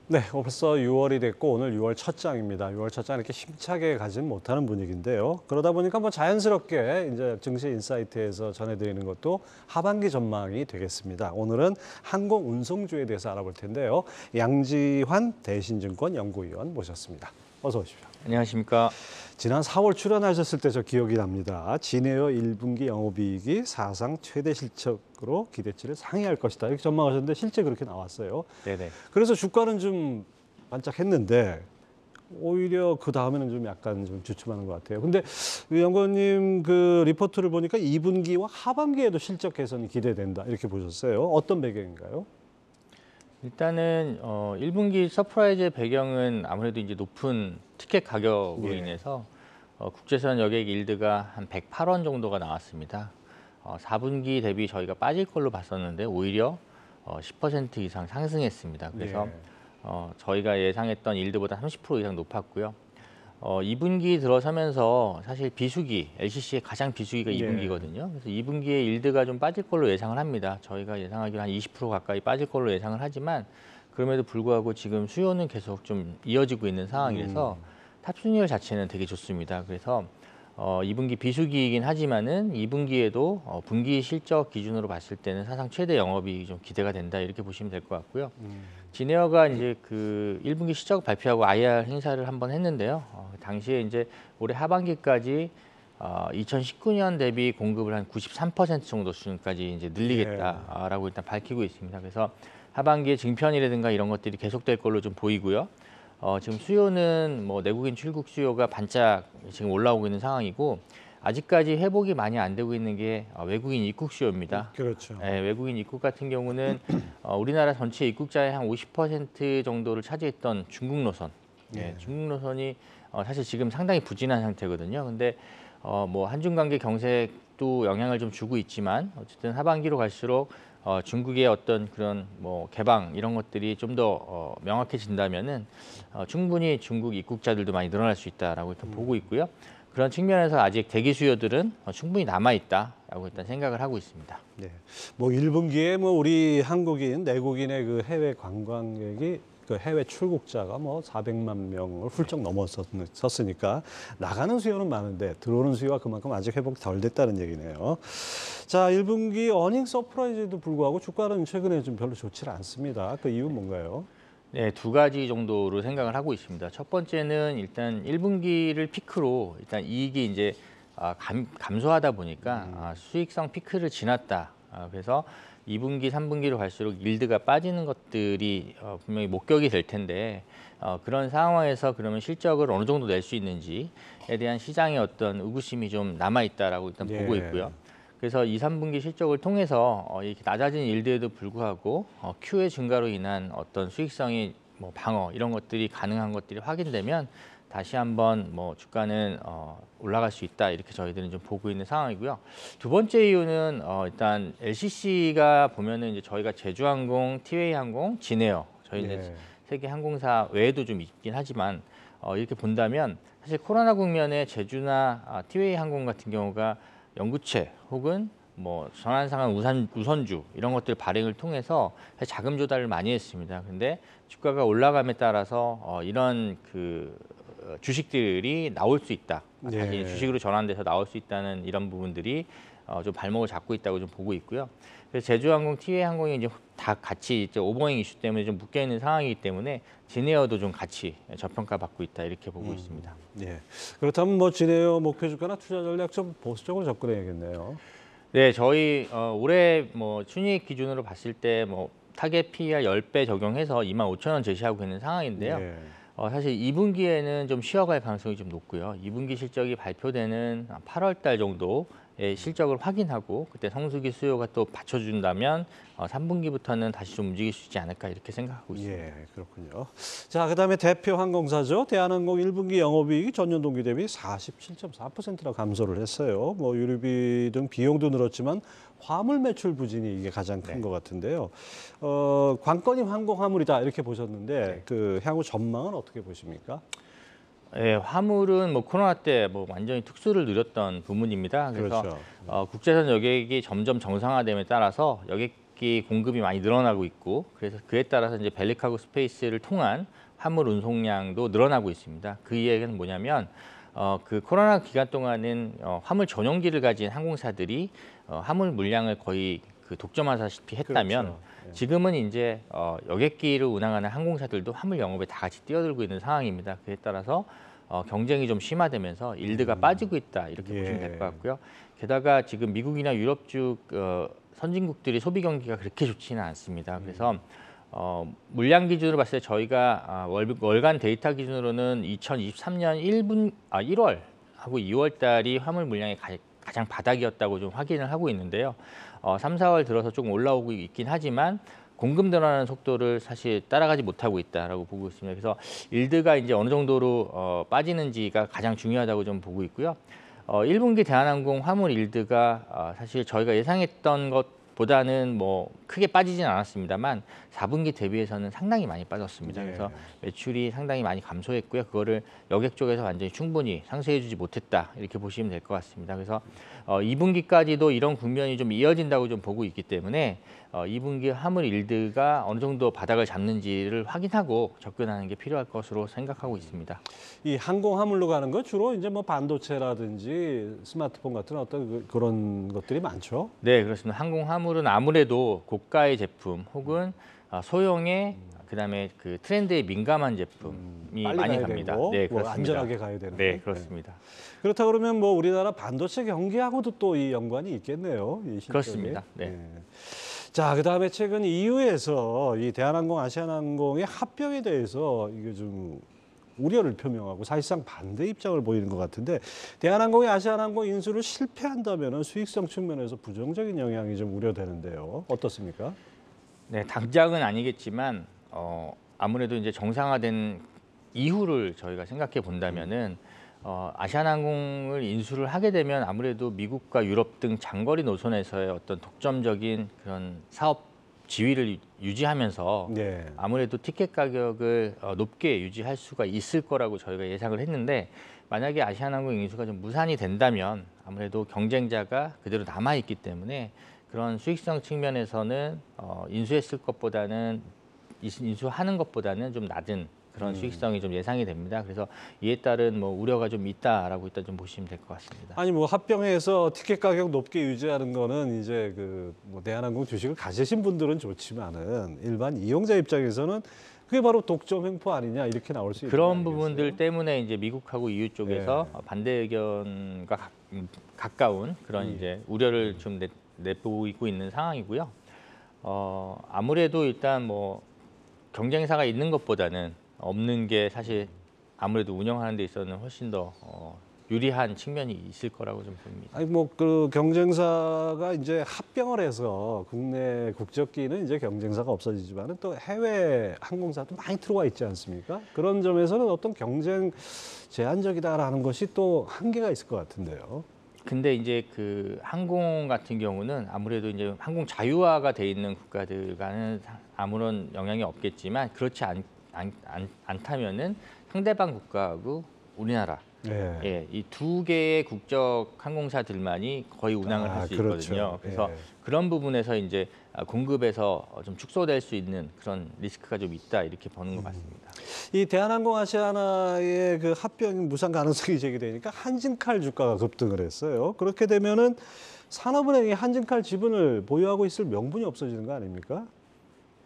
네, 벌써 6월이 됐고 오늘 6월 첫 장입니다. 6월 첫 장 이렇게 힘차게 가진 못하는 분위기인데요. 그러다 보니까 뭐 자연스럽게 이제 증시 인사이트에서 전해드리는 것도 하반기 전망이 되겠습니다. 오늘은 항공 운송주에 대해서 알아볼 텐데요. 양지환 대신증권 연구위원 모셨습니다. 어서 오십시오. 안녕하십니까. 지난 4월 출연하셨을 때 저 기억이 납니다. 진에어 1분기 영업이익이 사상 최대 실적으로 기대치를 상회할 것이다. 이렇게 전망하셨는데 실제 그렇게 나왔어요. 네네. 그래서 주가는 좀 반짝했는데 오히려 그 다음에는 좀 약간 좀 주춤하는 것 같아요. 근데 연구원님 그 리포트를 보니까 2분기와 하반기에도 실적 개선이 기대된다 이렇게 보셨어요. 어떤 배경인가요? 일단은 1분기 서프라이즈의 배경은 아무래도 이제 높은 티켓 가격으로 인해서 국제선 여객 일드가 한 108원 정도가 나왔습니다. 4분기 대비 저희가 빠질 걸로 봤었는데 오히려 10% 이상 상승했습니다. 그래서 저희가 예상했던 일드보다 30% 이상 높았고요. 2분기 들어서면서 사실 비수기, LCC의 가장 비수기가 2분기거든요. 그래서 2분기에 일드가 좀 빠질 걸로 예상을 합니다. 저희가 예상하기로 한 20% 가까이 빠질 걸로 예상을 하지만 그럼에도 불구하고 지금 수요는 계속 좀 이어지고 있는 상황이라서 탑승률 자체는 되게 좋습니다. 그래서 2분기 비수기이긴 하지만은 2분기에도 분기 실적 기준으로 봤을 때는 사상 최대 영업이익이 좀 기대가 된다 이렇게 보시면 될 것 같고요. 진에어가 이제 그 1분기 실적 발표하고 IR 행사를 한번 했는데요. 당시에 이제 올해 하반기까지 2019년 대비 공급을 한 93% 정도 수준까지 이제 늘리겠다라고 일단 밝히고 있습니다. 그래서 하반기에 증편이라든가 이런 것들이 계속될 걸로 좀 보이고요. 지금 수요는 뭐 내국인 출국 수요가 반짝 지금 올라오고 있는 상황이고 아직까지 회복이 많이 안 되고 있는 게 외국인 입국 수요입니다. 그렇죠. 외국인 입국 같은 경우는 우리나라 전체 입국자의 한 50% 정도를 차지했던 중국 노선. 중국 노선이 사실 지금 상당히 부진한 상태거든요. 근데 뭐 한중 관계 경색도 영향을 좀 주고 있지만 어쨌든 하반기로 갈수록 중국의 어떤 그런 뭐 개방 이런 것들이 좀 더 명확해진다면은 충분히 중국 입국자들도 많이 늘어날 수 있다라고 일단 보고 있고요. 그런 측면에서 아직 대기 수요들은 충분히 남아 있다라고 일단 생각을 하고 있습니다. 네. 뭐 1분기에 뭐 우리 한국인, 내국인의 그 해외 관광객이 그 해외 출국자가 뭐 400만 명을 훌쩍 넘어섰으니까 나가는 수요는 많은데 들어오는 수요가 그만큼 아직 회복이 덜 됐다는 얘기네요. 자, 1분기 어닝 서프라이즈에도 불구하고 주가는 최근에 좀 별로 좋지 않습니다. 그 이유는 뭔가요? 네, 두 가지 정도로 생각을 하고 있습니다. 첫 번째는 일단 1분기를 피크로 일단 이익이 이제 감소하다 보니까 수익성 피크를 지났다. 그래서 2분기, 3분기로 갈수록 일드가 빠지는 것들이 분명히 목격이 될 텐데 그런 상황에서 그러면 실적을 어느 정도 낼 수 있는지에 대한 시장의 어떤 의구심이 좀 남아 있다라고 일단 보고 있고요. 그래서 2, 3분기 실적을 통해서 이렇게 낮아진 일드에도 불구하고 Q의 증가로 인한 어떤 수익성이 뭐 방어 이런 것들이 가능한 것들이 확인되면 다시 한번 뭐 주가는 올라갈 수 있다 이렇게 저희들은 좀 보고 있는 상황이고요. 두 번째 이유는 일단 LCC가 보면은 이제 저희가 제주항공, 티웨이항공, 진에어 저희 이제 세계 항공사 외에도 좀 있긴 하지만 이렇게 본다면 사실 코로나 국면에 제주나 티웨이항공 같은 경우가 연구체 혹은 뭐 전환상환 우선주 이런 것들 발행을 통해서 자금 조달을 많이 했습니다. 근데 주가가 올라감에 따라서 이런 그 주식들이 나올 수 있다. 다시 주식으로 전환돼서 나올 수 있다는 이런 부분들이 좀 발목을 잡고 있다고 좀 보고 있고요. 그래서 제주항공, 티웨이항공이 이제 다 같이 이제 오버행 이슈 때문에 좀 묶여 있는 상황이기 때문에 진에어도 좀 같이 저평가 받고 있다 이렇게 보고 있습니다. 예. 그렇다면 뭐 진에어 목표 주가나 투자 전략 좀 보수적으로 접근해야겠네요. 네, 저희 올해 뭐 순이익 기준으로 봤을 때 뭐 타겟 PER 10배 적용해서 25,000원 제시하고 있는 상황인데요. 사실 2분기에는 좀 쉬어갈 가능성이 좀 높고요. 2분기 실적이 발표되는 8월 달 정도의 실적을 확인하고 그때 성수기 수요가 또 받쳐준다면 3분기부터는 다시 좀 움직일 수 있지 않을까 이렇게 생각하고 있습니다. 예, 그렇군요. 자, 그다음에 대표 항공사죠. 대한항공 1분기 영업이익이 전년 동기 대비 47.4%나 감소를 했어요. 뭐 유류비 등 비용도 늘었지만 화물 매출 부진이 이게 가장 큰 것 같은데요. 관건이 항공 화물이다 이렇게 보셨는데 그 향후 전망은 어떻게 보십니까? 예, 화물은 뭐 코로나 때 뭐 완전히 특수를 누렸던 부문입니다. 그래서 그렇죠. 국제선 여객이 점점 정상화됨에 따라서 여객 여객기 공급이 많이 늘어나고 있고 그래서 그에 따라서 이제 벨리카고 스페이스를 통한 화물 운송량도 늘어나고 있습니다. 그 이야기는 뭐냐면 그 코로나 기간 동안은 화물 전용기를 가진 항공사들이 화물 물량을 거의 그 독점하다시피 했다면 그렇죠. 예. 지금은 이제 여객기를 운항하는 항공사들도 화물 영업에 다 같이 뛰어들고 있는 상황입니다. 그에 따라서 경쟁이 좀 심화되면서 일드가 빠지고 있다 이렇게 예. 보시면 될 것 같고요. 게다가 지금 미국이나 유럽 쪽 선진국들이 소비 경기가 그렇게 좋지는 않습니다. 그래서 물량 기준으로 봤을 때 저희가 월간 데이터 기준으로는 2023년 1월하고 2월 달이 화물 물량이 가장 바닥이었다고 좀 확인을 하고 있는데요. 3, 4월 들어서 조금 올라오고 있긴 하지만 공급 늘어나는 속도를 사실 따라가지 못하고 있다라고 보고 있습니다. 그래서 일드가 이제 어느 정도로 빠지는지가 가장 중요하다고 좀 보고 있고요. 1분기 대한항공 화물 일드가 사실 저희가 예상했던 것보다는 뭐 크게 빠지진 않았습니다만 4분기 대비해서는 상당히 많이 빠졌습니다. 네. 그래서 매출이 상당히 많이 감소했고요. 그거를 여객 쪽에서 완전히 충분히 상쇄해주지 못했다 이렇게 보시면 될 것 같습니다. 그래서 2분기까지도 이런 국면이 좀 이어진다고 좀 보고 있기 때문에 2분기 화물 일드가 어느 정도 바닥을 잡는지를 확인하고 접근하는 게 필요할 것으로 생각하고 있습니다. 이 항공 화물로 가는 거 주로 이제 뭐 반도체라든지 스마트폰 같은 어떤 그런 것들이 많죠. 네, 그렇습니다. 항공 화물은 아무래도 고가의 제품 혹은 소형의 그다음에 그 트렌드에 민감한 제품이 빨리 많이 가야 갑니다. 되고, 네, 뭐 그렇습니다. 안전하게 가야 되는. 네, 그렇습니다. 그렇다 그러면 뭐 우리나라 반도체 경기하고도 또 이 연관이 있겠네요. 이 실적이. 그렇습니다. 네. 예. 자, 그다음에 최근 EU에서 이 대한항공, 아시아나항공의 합병에 대해서 이게 좀 우려를 표명하고 사실상 반대 입장을 보이는 것 같은데 대한항공이 아시아나항공 인수를 실패한다면 수익성 측면에서 부정적인 영향이 좀 우려되는데요. 어떻습니까? 네, 당장은 아니겠지만 아무래도 이제 정상화된 이후를 저희가 생각해 본다면은 아시아나항공을 인수를 하게 되면 아무래도 미국과 유럽 등 장거리 노선에서의 어떤 독점적인 그런 사업 지위를 유지하면서 네. 아무래도 티켓 가격을 높게 유지할 수가 있을 거라고 저희가 예상을 했는데 만약에 아시아나항공 인수가 좀 무산이 된다면 아무래도 경쟁자가 그대로 남아 있기 때문에 그런 수익성 측면에서는 인수했을 것보다는 인수하는 것보다는 좀 낮은 그런 수익성이 좀 예상이 됩니다. 그래서 이에 따른 뭐 우려가 좀 있다라고 일단 좀 보시면 될 것 같습니다. 아니 뭐 합병해서 티켓 가격 높게 유지하는 거는 이제 그 뭐 대한항공 주식을 가지신 분들은 좋지만은 일반 이용자 입장에서는 그게 바로 독점 횡포 아니냐 이렇게 나올 수 있는 거 그런 아니겠어요? 부분들 때문에 이제 미국하고 EU 쪽에서 반대 의견과 가까운 그런 이제 우려를 좀 내보이고 있는 상황이고요. 아무래도 일단 뭐 경쟁사가 있는 것보다는 없는 게 사실 아무래도 운영하는 데 있어서는 훨씬 더 유리한 측면이 있을 거라고 좀 봅니다. 아니 뭐 그 경쟁사가 이제 합병을 해서 국내 국적기는 이제 경쟁사가 없어지지만은 또 해외 항공사도 많이 들어와 있지 않습니까? 그런 점에서는 어떤 경쟁 제한적이다라는 것이 또 한계가 있을 것 같은데요. 근데 이제 그 항공 같은 경우는 아무래도 이제 항공 자유화가 돼 있는 국가들과는 아무런 영향이 없겠지만 그렇지 않다면은 상대방 국가하고 우리나라 네. 예, 이 두 개의 국적 항공사들만이 거의 운항을 할 수 그렇죠. 있거든요. 그래서 예. 그런 부분에서 이제 공급에서 좀 축소될 수 있는 그런 리스크가 좀 있다 이렇게 보는 것 같습니다. 이 대한항공 아시아나의 그 합병 무산 가능성이 제기되니까 한진칼 주가가 급등을 했어요. 그렇게 되면은 산업은행이 한진칼 지분을 보유하고 있을 명분이 없어지는 거 아닙니까?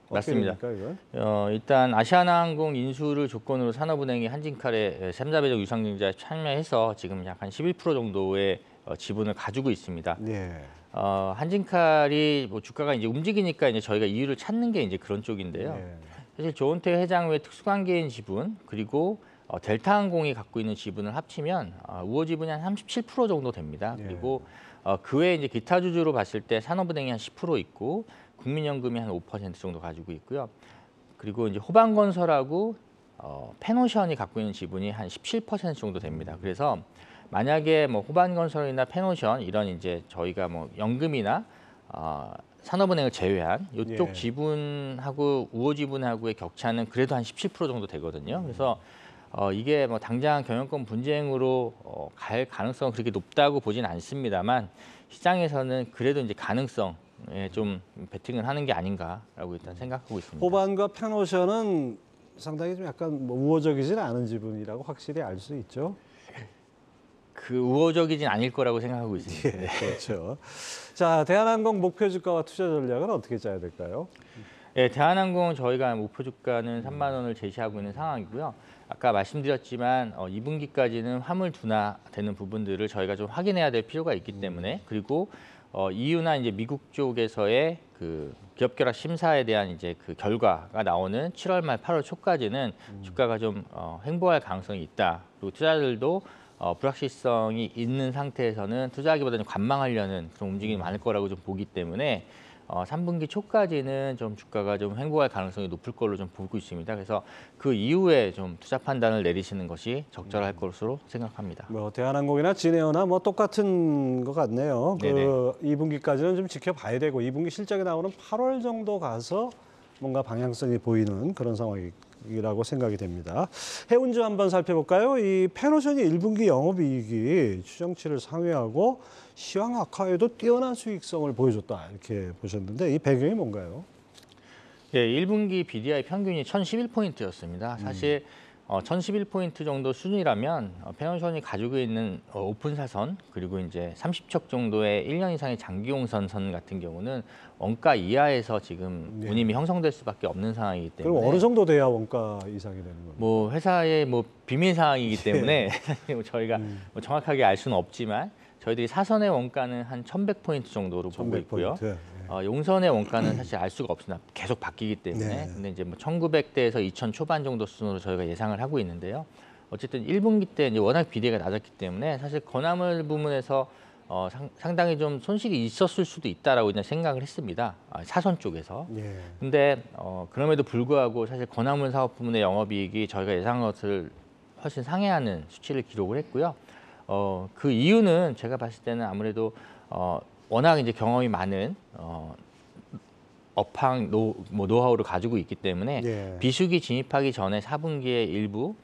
맞습니다. 어떻게 됩니까, 이건? 일단 아시아나항공 인수를 조건으로 산업은행이 한진칼의 3자배적 유상증자에 참여해서 지금 약 한 11% 정도의 지분을 가지고 있습니다. 네. 한진칼이 뭐 주가가 이제 움직이니까 이제 저희가 이유를 찾는 게 이제 그런 쪽인데요. 네. 사실 조은태 회장 외 특수관계인 지분 그리고 델타항공이 갖고 있는 지분을 합치면 우호 지분이 한 37% 정도 됩니다. 예. 그리고 그 외에 이제 기타 주주로 봤을 때 산업은행이 한 10% 있고 국민연금이 한 5% 정도 가지고 있고요. 그리고 이제 호반건설하고 페노션이 갖고 있는 지분이 한 17% 정도 됩니다. 그래서 만약에 뭐 호반건설이나 페노션 이런 이제 저희가 뭐 연금이나 산업은행을 제외한 이쪽 예. 지분하고 우호 지분하고의 격차는 그래도 한 17% 정도 되거든요. 그래서 이게 뭐 당장 경영권 분쟁으로 갈 가능성은 그렇게 높다고 보진 않습니다만 시장에서는 그래도 이제 가능성 좀 베팅을 하는 게 아닌가라고 일단 생각하고 있습니다. 호반과 페노션은 상당히 좀 약간 뭐 우호적이진 않은 지분이라고 확실히 알 수 있죠. 그 우호적이진 아닐 거라고 생각하고 있습니다. 네. 그렇죠. 자, 대한항공 목표 주가와 투자 전략은 어떻게 짜야 될까요? 네, 대한항공 저희가 목표 주가는 3만 원을 제시하고 있는 상황이고요. 아까 말씀드렸지만 2분기까지는 화물 둔화되는 부분들을 저희가 좀 확인해야 될 필요가 있기 때문에 그리고 EU나 이제 미국 쪽에서의 그 기업 결합 심사에 대한 이제 그 결과가 나오는 7월 말 8월 초까지는 주가가 좀 횡보할 가능성이 있다. 그리고 투자자들도 불확실성이 있는 상태에서는 투자하기보다는 관망하려는 그런 움직임이 많을 거라고 좀 보기 때문에 3분기 초까지는 좀 주가가 좀 횡보할 가능성이 높을 걸로 좀 보고 있습니다. 그래서 그 이후에 좀 투자 판단을 내리시는 것이 적절할 것으로 생각합니다. 뭐 대한항공이나 진에어나 뭐 똑같은 것 같네요. 네네. 그 2분기까지는 좀 지켜봐야 되고 2분기 실적이 나오는 8월 정도 가서 뭔가 방향성이 보이는 그런 상황이라고 생각이 됩니다. 해운주 한번 살펴볼까요? 이 페노션이 1분기 영업이익이 추정치를 상회하고 시황 악화에도 뛰어난 수익성을 보여줬다 이렇게 보셨는데 이 배경이 뭔가요? 예, 1분기 BDI 평균이 1011포인트였습니다. 사실 1011포인트 정도 수준이라면 페노션이 가지고 있는 오픈 사선 그리고 이제 30척 정도의 1년 이상의 장기용선 같은 경우는 원가 이하에서 지금 네. 운임이 형성될 수밖에 없는 상황이기 때문에 그럼 어느 정도 돼야 원가 이상이 되는 겁니까? 뭐 회사의 뭐 비밀 사항이기 때문에 뭐 저희가 뭐 정확하게 알 수는 없지만 저희들이 사선의 원가는 한 1,100포인트 정도로 보고 있고요. 1100포인트. 용선의 원가는 사실 알 수가 없습니다. 계속 바뀌기 때문에. 네. 근데 이제 뭐 1,900대에서 2,000 초반 정도 수준으로 저희가 예상을 하고 있는데요. 어쨌든 1분기 때 이제 워낙 비대가 낮았기 때문에 사실 건화물 부문에서 상당히 좀 손실이 있었을 수도 있다라고 그냥 생각을 했습니다. 사선 쪽에서. 예. 근데 그럼에도 불구하고 사실 건화물 사업 부문의 영업이익이 저희가 예상한 것을 훨씬 상회하는 수치를 기록을 했고요. 그 이유는 제가 봤을 때는 아무래도 워낙 이제 경험이 많은 업황 노하우를 가지고 있기 때문에 예. 비수기 진입하기 전에 4분기에 일부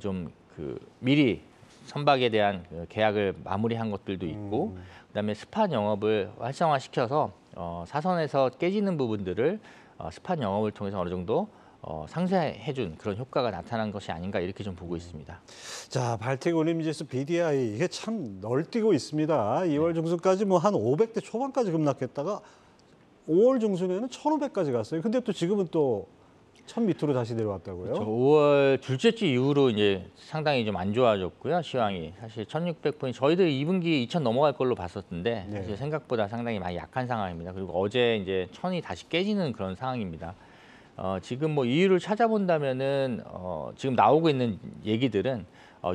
좀 그 미리 선박에 대한 그 계약을 마무리한 것들도 있고 그다음에 스팟 영업을 활성화시켜서 사선에서 깨지는 부분들을 스팟 영업을 통해서 어느 정도 상쇄해준 그런 효과가 나타난 것이 아닌가 이렇게 좀 보고 있습니다. 자, 발틱 올림지수 BDI 이게 참 널뛰고 있습니다. 2월 중순까지 뭐 한 500대 초반까지 급락했다가 5월 중순에는 1,500까지 갔어요. 근데 또 지금은 또 1,000 밑으로 다시 내려왔다고요? 5월 둘째 주 이후로 이제 상당히 좀 안 좋아졌고요. 시황이 사실 1,600포인트 저희들 2분기 2,000 넘어갈 걸로 봤었는데 네. 사실 생각보다 상당히 많이 약한 상황입니다. 그리고 어제 이제 1,000이 다시 깨지는 그런 상황입니다. 지금 뭐 이유를 찾아본다면은 지금 나오고 있는 얘기들은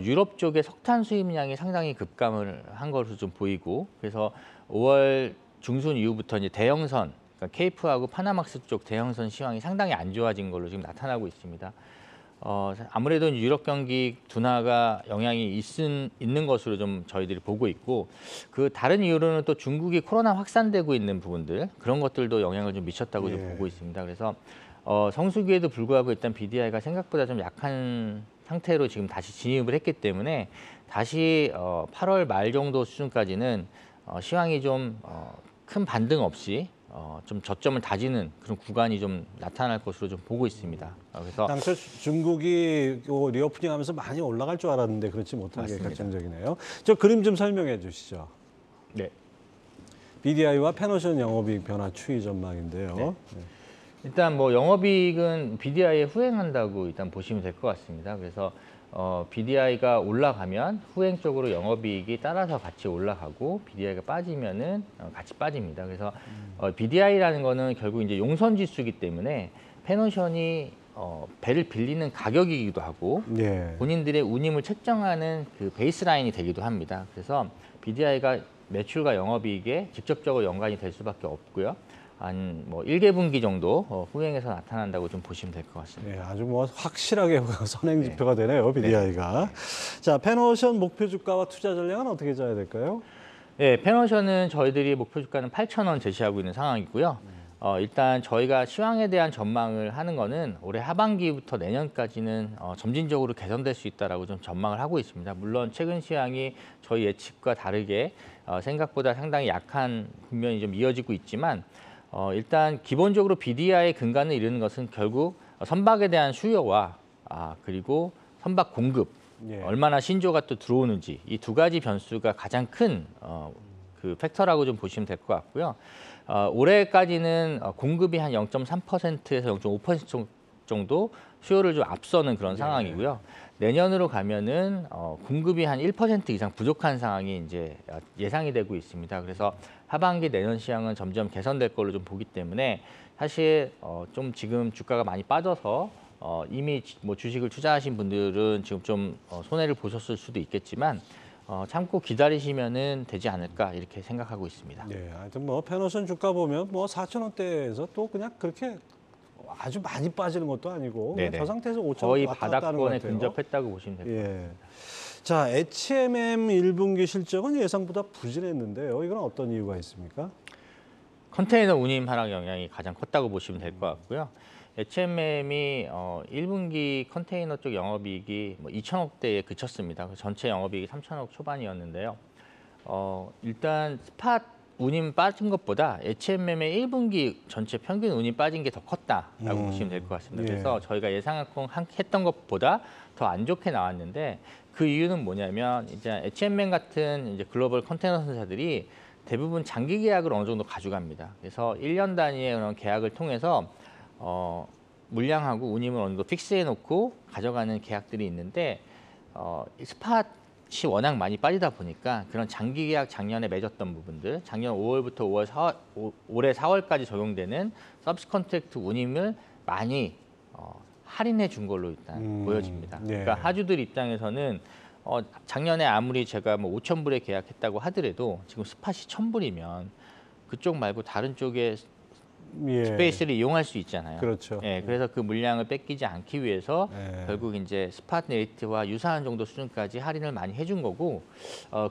유럽 쪽의 석탄 수입량이 상당히 급감을 한 것으로 좀 보이고 그래서 5월 중순 이후부터 이제 대형선 그러니까 케이프하고 파나막스 쪽 대형선 시황이 상당히 안 좋아진 걸로 지금 나타나고 있습니다. 아무래도 유럽 경기 둔화가 영향이 있는 것으로 좀 저희들이 보고 있고 그 다른 이유로는 또 중국이 코로나 확산되고 있는 부분들 그런 것들도 영향을 좀 미쳤다고 좀 보고 있습니다. 그래서 성수기에도 불구하고 일단 BDI가 생각보다 좀 약한 상태로 지금 다시 진입을 했기 때문에 다시 8월 말 정도 수준까지는 시황이 좀 큰 반등 없이 좀 저점을 다지는 그런 구간이 좀 나타날 것으로 좀 보고 있습니다. 그래서 당초 중국이 리오프닝하면서 많이 올라갈 줄 알았는데 그렇지 못한 게 맞습니다. 결정적이네요. 저 그림 좀 설명해 주시죠. 네. BDI와 페노션 영업이익 변화 추이 전망인데요. 네. 일단 뭐 영업이익은 BDI에 후행한다고 일단 보시면 될 것 같습니다. 그래서 BDI가 올라가면 후행적으로 영업이익이 따라서 같이 올라가고 BDI가 빠지면은 같이 빠집니다. 그래서 BDI라는 거는 결국 이제 용선 지수이기 때문에 페노션이 배를 빌리는 가격이기도 하고 예. 본인들의 운임을 책정하는 그 베이스라인이 되기도 합니다. 그래서 BDI가 매출과 영업이익에 직접적으로 연관이 될 수밖에 없고요. 한 뭐 1개분기 정도 후행해서 나타난다고 좀 보시면 될 것 같습니다. 네, 아주 뭐 확실하게 선행 지표가 되네요, BDI가. 자, 페노션 목표 주가와 투자 전략은 어떻게 짜야 될까요? 네, 페노션은 저희들이 목표 주가는 8,000원 제시하고 있는 상황이고요. 일단 저희가 시황에 대한 전망을 하는 거는 올해 하반기부터 내년까지는 점진적으로 개선될 수 있다라고 좀 전망을 하고 있습니다. 물론 최근 시황이 저희 예측과 다르게 생각보다 상당히 약한 국면이 좀 이어지고 있지만 일단 기본적으로 BDI의 근간을 이루는 것은 결국 선박에 대한 수요와 그리고 선박 공급 예. 얼마나 신조가 또 들어오는지 이 두 가지 변수가 가장 큰 그 팩터라고 좀 보시면 될 것 같고요. 올해까지는 공급이 한 0.3%에서 0.5% 정도 수요를 좀 앞서는 그런 상황이고요. 내년으로 가면은 공급이 한 1% 이상 부족한 상황이 이제 예상이 되고 있습니다. 그래서 하반기 내년 시황은 점점 개선될 걸로 좀 보기 때문에 사실 좀 지금 주가가 많이 빠져서 이미 뭐 주식을 투자하신 분들은 지금 좀 손해를 보셨을 수도 있겠지만 참고 기다리시면은 되지 않을까 이렇게 생각하고 있습니다. 네, 하여튼 뭐 페너션 주가 보면 뭐 4,000원대에서 또 그냥 그렇게 아주 많이 빠지는 것도 아니고 그냥 네네. 저 상태에서 5,000원 거의 왔다 갔다 하는 것 바닥권에 같아요. 근접했다고 보시면 될 것 같습니다. 예. 자, HMM 1분기 실적은 예상보다 부진했는데요. 이건 어떤 이유가 있습니까? 컨테이너 운임 하락 영향이 가장 컸다고 보시면 될 것 같고요. HMM이 1분기 컨테이너 쪽 영업이익이 뭐 2천억대에 그쳤습니다. 전체 영업이익이 3천억 초반이었는데요. 일단 스팟 운임 빠진 것보다 HMM의 1분기 전체 평균 운임 빠진 게 더 컸다라고 보시면 될 것 같습니다. 예. 그래서 저희가 예상했던 것보다 더 안 좋게 나왔는데 그 이유는 뭐냐면 이제 HMM 같은 이제 글로벌 컨테이너 선사들이 대부분 장기 계약을 어느 정도 가져갑니다. 그래서 1년 단위의 그런 계약을 통해서 물량하고 운임을 어느 정도 픽스해 놓고 가져가는 계약들이 있는데 스팟이 워낙 많이 빠지다 보니까 그런 장기 계약 작년에 맺었던 부분들, 작년 5월부터 올해 4월까지 적용되는 서비스 컨트랙트 운임을 많이 할인해 준 걸로 일단 보여집니다. 네. 그러니까 하주들 입장에서는 작년에 아무리 제가 뭐 5,000불에 계약했다고 하더라도 지금 스팟이 1,000불이면 그쪽 말고 다른 쪽에 예. 스페이스를 이용할 수 있잖아요. 그렇죠. 예, 그래서 그 물량을 뺏기지 않기 위해서 예. 결국 이제 스팟 레이트와 유사한 정도 수준까지 할인을 많이 해준 거고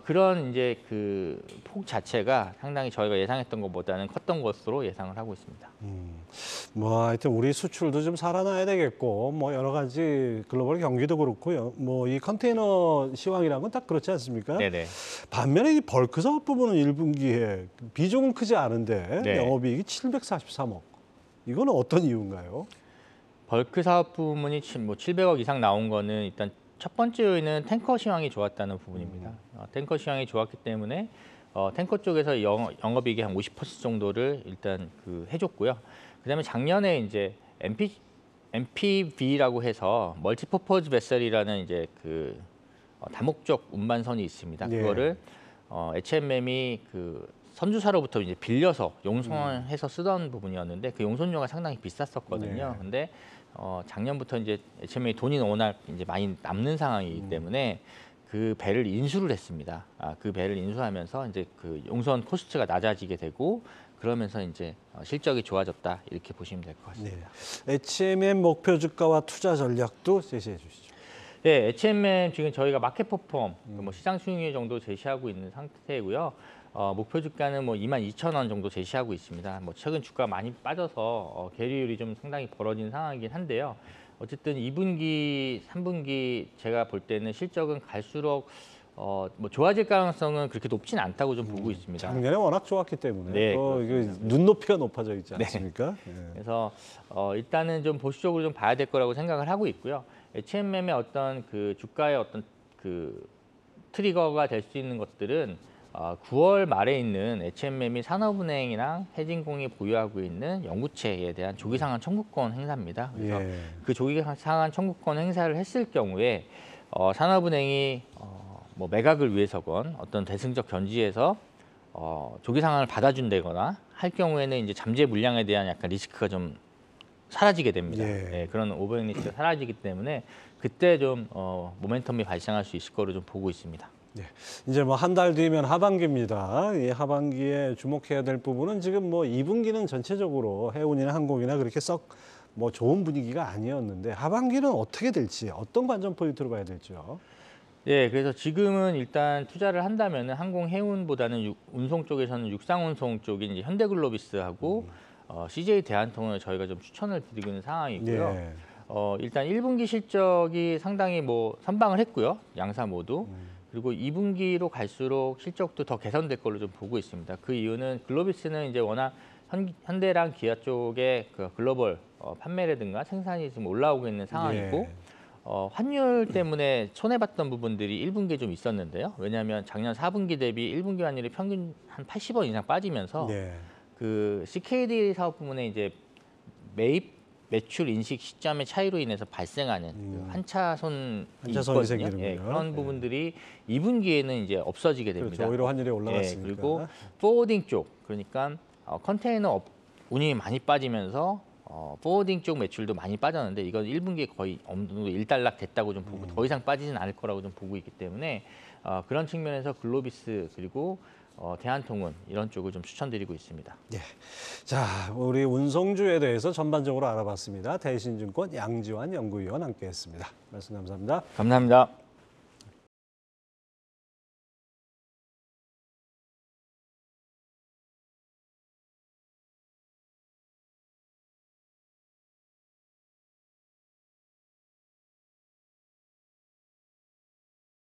그런 이제 그 폭 자체가 상당히 저희가 예상했던 것보다는 컸던 것으로 예상을 하고 있습니다. 뭐 하여튼 우리 수출도 좀 살아나야 되겠고 뭐 여러 가지 글로벌 경기도 그렇고요. 뭐 이 컨테이너 시황이란 건 딱 그렇지 않습니까? 네네. 반면에 이 벌크 사업 부분은 1분기에 비중은 크지 않은데 네. 영업이익이 743억. 이거는 어떤 이유인가요? 벌크 사업 부문이 뭐 700억 이상 나온 거는 일단 첫 번째 요인은 탱커 시황이 좋았다는 부분입니다. 탱커 시황이 좋았기 때문에 탱커 쪽에서 영업이익이 한 50% 정도를 일단 해줬고요. 그다음에 작년에 이제 MPV라고 해서 멀티퍼포즈 베셀이라는 이제 다목적 운반선이 있습니다. 예. 그거를 HMM이 선주사로부터 이제 빌려서 용선해서 쓰던 부분이었는데 그 용선료가 상당히 비쌌었거든요. 네. 근데 작년부터 이제 HMM이 돈이 워낙 이제 많이 남는 상황이기 때문에 그 배를 인수를 했습니다. 그 배를 인수하면서 이제 그 용선 코스트가 낮아지게 되고 그러면서 이제 실적이 좋아졌다 이렇게 보시면 될 것 같습니다. 네. HMM 목표 주가와 투자 전략도 제시해 주시죠. 네, HMM 지금 저희가 마켓 퍼폼, 뭐 시장 수익률 정도 제시하고 있는 상태고요. 목표 주가는 뭐 22,000원 정도 제시하고 있습니다. 뭐 최근 주가 많이 빠져서 계리율이 좀 상당히 벌어진 상황이긴 한데요. 어쨌든 2분기, 3분기 제가 볼 때는 실적은 갈수록 뭐 좋아질 가능성은 그렇게 높진 않다고 좀 보고 있습니다. 작년에 워낙 좋았기 때문에 네, 이게 눈높이가 높아져 있지 않습니까? 네. 그래서 일단은 좀 보수적으로 좀 봐야 될 거라고 생각을 하고 있고요. HMM의 어떤 주가의 어떤 트리거가 될 수 있는 것들은 9월 말에 있는 HMM이 산업은행이랑 해진공이 보유하고 있는 영구채에 대한 조기상환 청구권 행사입니다. 그래서 예. 그 조기상환 청구권 행사를 했을 경우에 산업은행이 뭐 매각을 위해서건 어떤 대승적 견지에서 조기상환을 받아준다거나 할 경우에는 이제 잠재 물량에 대한 약간 리스크가 좀 사라지게 됩니다. 예. 네, 그런 오버행 리스크가 사라지기 때문에 그때 좀 모멘텀이 발생할 수 있을 거로 좀 보고 있습니다. 네. 이제 뭐 한 달 뒤면 하반기입니다. 이 하반기에 주목해야 될 부분은 지금 뭐 2분기는 전체적으로 해운이나 항공이나 그렇게 썩 뭐 좋은 분위기가 아니었는데 하반기는 어떻게 될지 어떤 관전 포인트로 봐야 될지요. 네, 그래서 지금은 일단 투자를 한다면 항공 해운보다는 운송 쪽에서는 육상 운송 쪽인 이제 현대글로비스하고 CJ 대한통운을 저희가 좀 추천을 드리고 있는 상황이고요. 예. 일단 1분기 실적이 상당히 뭐 선방을 했고요. 양사 모두. 그리고 2분기로 갈수록 실적도 더 개선될 걸로 좀 보고 있습니다. 그 이유는 글로비스는 이제 워낙 현대랑 기아 쪽의 그 글로벌 판매라든가 생산이 지금 올라오고 있는 상황이고 예. 환율 때문에 손해봤던 부분들이 1분기에 좀 있었는데요. 왜냐하면 작년 4분기 대비 1분기 환율이 평균 한 80원 이상 빠지면서 예. 그 CKD 사업 부문에 이제 매입 매출 인식 시점의 차이로 인해서 발생하는 그 환차손이 환차손이 있거든요. 생기는군요. 예, 그런 예. 부분들이 2분기에는 이제 없어지게 됩니다. 그렇죠. 오히려 환율이 올라갔으니까. 그리고 포워딩 쪽, 그러니까 컨테이너 운임이 많이 빠지면서 포워딩 쪽 매출도 많이 빠졌는데 이건 1분기에 거의 어느 정도 일단락 됐다고 좀 보고 더 이상 빠지진 않을 거라고 좀 보고 있기 때문에 그런 측면에서 글로비스 그리고 대한통운 이런 쪽을 좀 추천드리고 있습니다. 예. 자, 우리 운송주에 대해서 전반적으로 알아봤습니다. 대신증권 양지환 연구위원 함께했습니다. 말씀 감사합니다. 감사합니다.